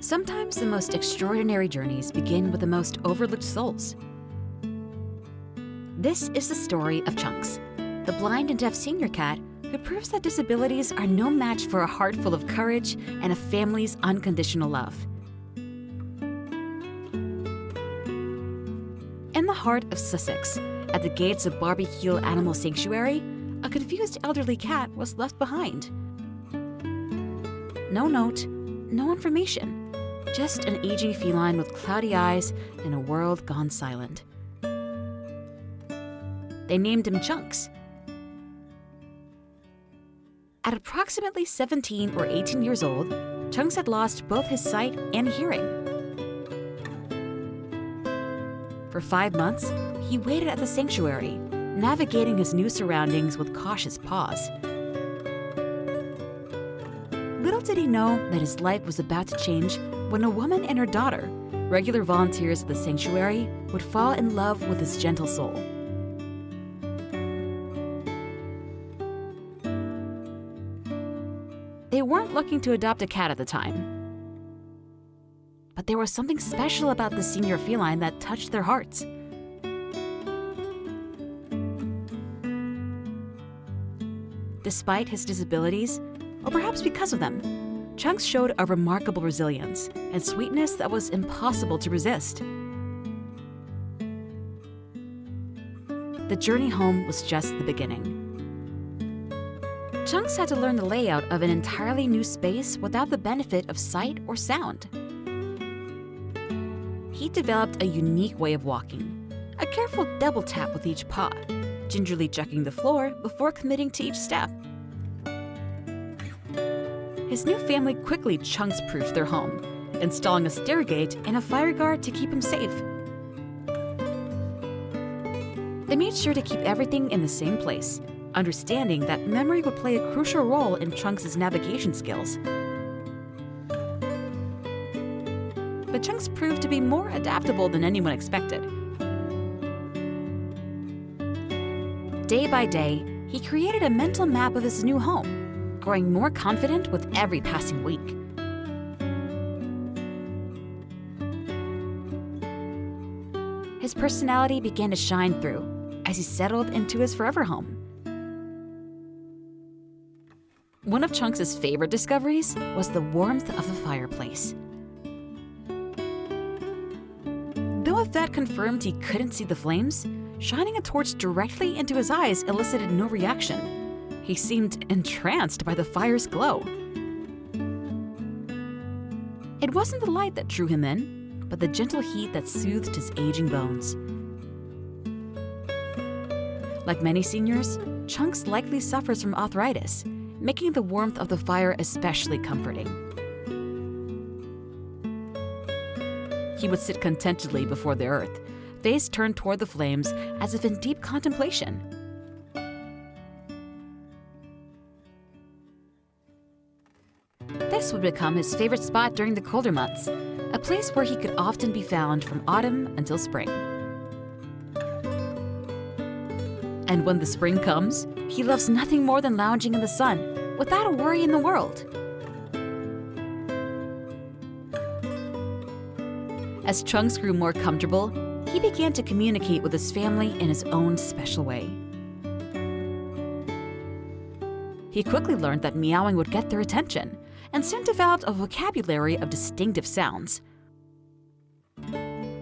Sometimes the most extraordinary journeys begin with the most overlooked souls. This is the story of Chunks, the blind and deaf senior cat who proves that disabilities are no match for a heart full of courage and a family's unconditional love. In the heart of Sussex, at the gates of Barbecue Animal Sanctuary, a confused elderly cat was left behind. No note, no information. Just an aging feline with cloudy eyes in a world gone silent. They named him Chunks. At approximately 17 or 18 years old, Chunks had lost both his sight and hearing. For 5 months, he waited at the sanctuary, navigating his new surroundings with cautious paws. Little did he know that his life was about to change when a woman and her daughter, regular volunteers at the sanctuary, would fall in love with his gentle soul. They weren't looking to adopt a cat at the time, but there was something special about the senior feline that touched their hearts. Despite his disabilities, or perhaps because of them, Chunks showed a remarkable resilience and sweetness that was impossible to resist. The journey home was just the beginning. Chunks had to learn the layout of an entirely new space without the benefit of sight or sound. He developed a unique way of walking, a careful double tap with each paw, gingerly checking the floor before committing to each step. His new family quickly Chunks-proofed their home, installing a stair gate and a fire guard to keep him safe. They made sure to keep everything in the same place, understanding that memory would play a crucial role in Chunks' navigation skills. But Chunks proved to be more adaptable than anyone expected. Day by day, he created a mental map of his new home, growing more confident with every passing week. His personality began to shine through as he settled into his forever home. One of Chunks' favorite discoveries was the warmth of the fireplace. Though a vet confirmed he couldn't see the flames, shining a torch directly into his eyes elicited no reaction. He seemed entranced by the fire's glow. It wasn't the light that drew him in, but the gentle heat that soothed his aging bones. Like many seniors, Chunks likely suffers from arthritis, making the warmth of the fire especially comforting. He would sit contentedly before the earth, face turned toward the flames as if in deep contemplation. This would become his favorite spot during the colder months, a place where he could often be found from autumn until spring. And when the spring comes, he loves nothing more than lounging in the sun, without a worry in the world. As Chunks grew more comfortable, he began to communicate with his family in his own special way. He quickly learned that meowing would get their attention, and soon developed a vocabulary of distinctive sounds.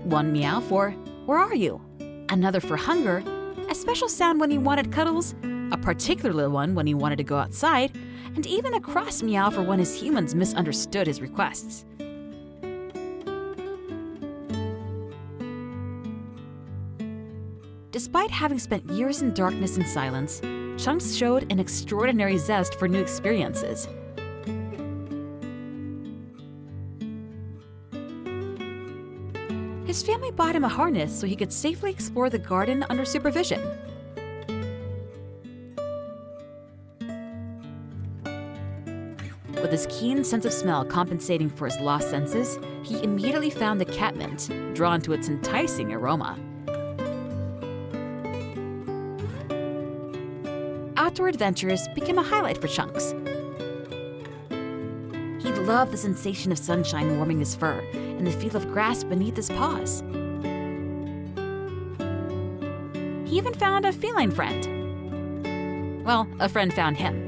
One meow for, "Where are you?" Another for hunger, a special sound when he wanted cuddles, a particular one when he wanted to go outside, and even a cross meow for when his humans misunderstood his requests. Despite having spent years in darkness and silence, Chunks showed an extraordinary zest for new experiences. His family bought him a harness so he could safely explore the garden under supervision. With his keen sense of smell compensating for his lost senses, he immediately found the catmint, drawn to its enticing aroma. Outdoor adventures became a highlight for Chunks. He'd loved the sensation of sunshine warming his fur and the feel of grass beneath his paws. He even found a feline friend. Well, a friend found him.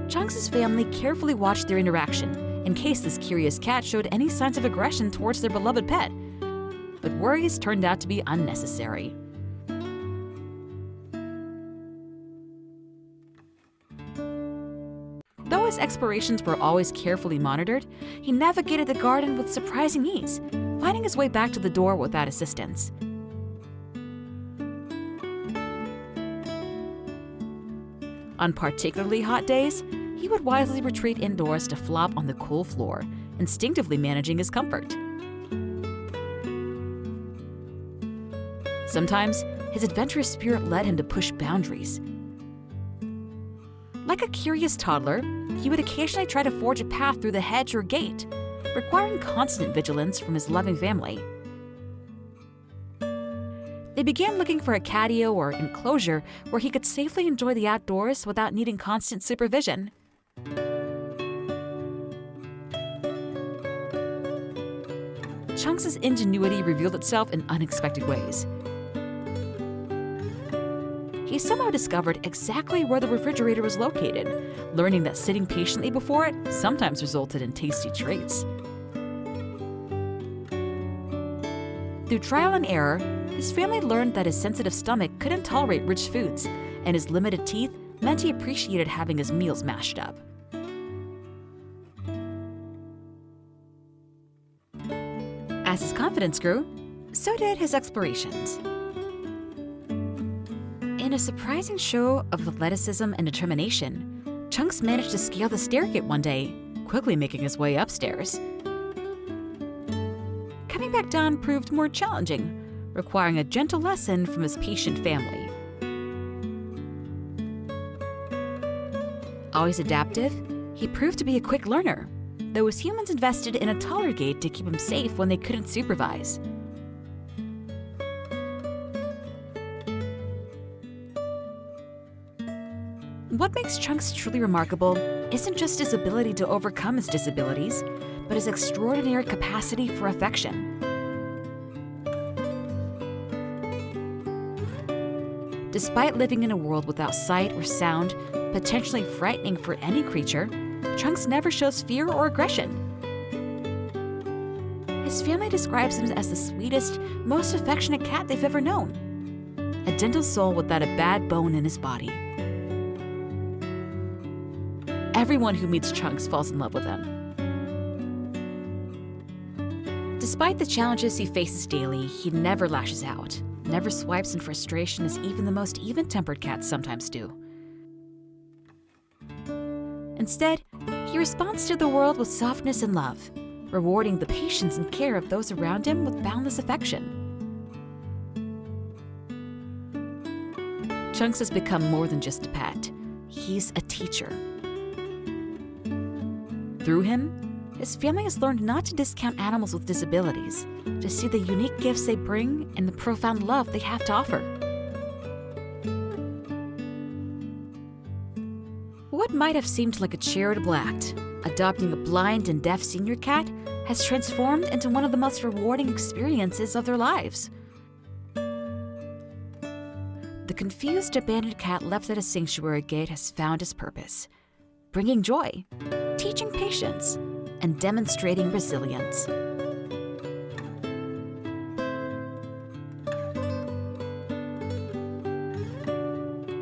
Chunks' family carefully watched their interaction in case this curious cat showed any signs of aggression towards their beloved pet. But worries turned out to be unnecessary. Though his explorations were always carefully monitored, he navigated the garden with surprising ease, finding his way back to the door without assistance. On particularly hot days, he would wisely retreat indoors to flop on the cool floor, instinctively managing his comfort. Sometimes, his adventurous spirit led him to push boundaries. Like a curious toddler, he would occasionally try to forge a path through the hedge or gate, requiring constant vigilance from his loving family. They began looking for a catio or enclosure where he could safely enjoy the outdoors without needing constant supervision. Chunks' ingenuity revealed itself in unexpected ways. He somehow discovered exactly where the refrigerator was located, learning that sitting patiently before it sometimes resulted in tasty treats. Through trial and error, his family learned that his sensitive stomach couldn't tolerate rich foods, and his limited teeth meant he appreciated having his meals mashed up. As his confidence grew, so did his explorations. In a surprising show of athleticism and determination, Chunks managed to scale the stairgate one day, quickly making his way upstairs. Coming back down proved more challenging, requiring a gentle lesson from his patient family. Always adaptive, he proved to be a quick learner, though his humans invested in a taller gate to keep him safe when they couldn't supervise. What makes Chunks truly remarkable isn't just his ability to overcome his disabilities, but his extraordinary capacity for affection. Despite living in a world without sight or sound, potentially frightening for any creature, Chunks never shows fear or aggression. His family describes him as the sweetest, most affectionate cat they've ever known. A gentle soul without a bad bone in his body. Everyone who meets Chunks falls in love with him. Despite the challenges he faces daily, he never lashes out, never swipes in frustration as even the most even-tempered cats sometimes do. Instead, he responds to the world with softness and love, rewarding the patience and care of those around him with boundless affection. Chunks has become more than just a pet. He's a teacher. Through him, his family has learned not to discount animals with disabilities, to see the unique gifts they bring and the profound love they have to offer. What might have seemed like a charitable act, adopting a blind and deaf senior cat, has transformed into one of the most rewarding experiences of their lives. The confused, abandoned cat left at a sanctuary gate has found his purpose, bringing joy, teaching patience, and demonstrating resilience.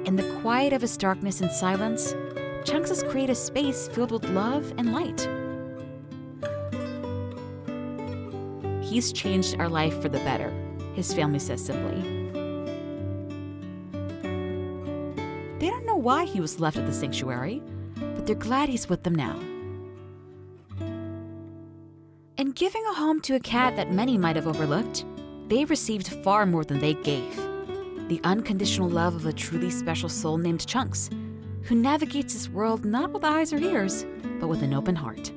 In the quiet of his darkness and silence, Chunks has created a space filled with love and light. He's changed our life for the better, his family says simply. They don't know why he was left at the sanctuary, but they're glad he's with them now. In giving a home to a cat that many might have overlooked, they received far more than they gave. The unconditional love of a truly special soul named Chunks, who navigates this world not with eyes or ears, but with an open heart.